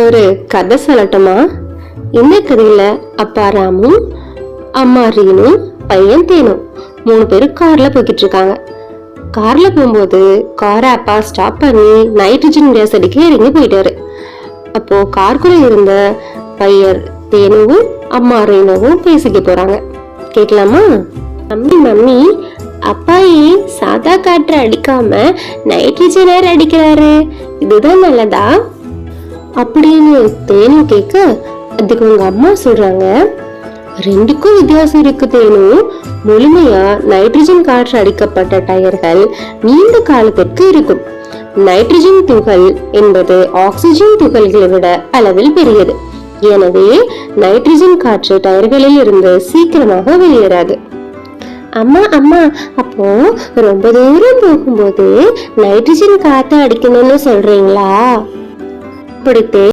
ஒரு கதை சொல்லட்டுமா? இந்த கதையில அப்பா ராமும் அம்மா ரீனும் பையன் தேனும் 3 பேரும் கார்ல போய்கிட்டு இருக்காங்க. கார்ல போகும்போது காரை அப்பா ஸ்டாப் பண்ணி நைட்ரஜன் கேஸ் அடிக்க இறங்கி போயிட்டாரு. அப்போ காருக்குள்ள இருந்த பையன் தேனுவும் அம்மா ரீனுவும் பேசிக்க போறாங்க. கேட்கலாமா? மம்மி மம்மி, அப்பா ஏன் சாதா காற்று அடிக்காம நைட்ரஜன் ஏர் அடிக்கிறாரு? இதுதான் நல்லதா அப்படின்னு தேனு கேட்க, அதுக்கு உங்க அம்மா சொல்றாங்க, ரெண்டுக்கும் வித்தியாசம் இருக்கு தேனு. முழுமையா நைட்ரஜன் காற்று அடிக்கப்பட்ட டயர்கள் நீண்ட காலத்திற்கு இருக்கும். நைட்ரஜன் துகள் என்பது ஆக்சிஜன் துகள்களை விட அளவில் பெரியது. எனவே நைட்ரஜன் காற்று டயர்களில் இருந்து சீக்கிரமாக வெளியேறாது. அம்மா அம்மா, அப்போ ரொம்ப தூரம் போகும்போது நைட்ரஜன் காற்று அடிக்கணும்னு சொல்றீங்களா? அப்படித்தே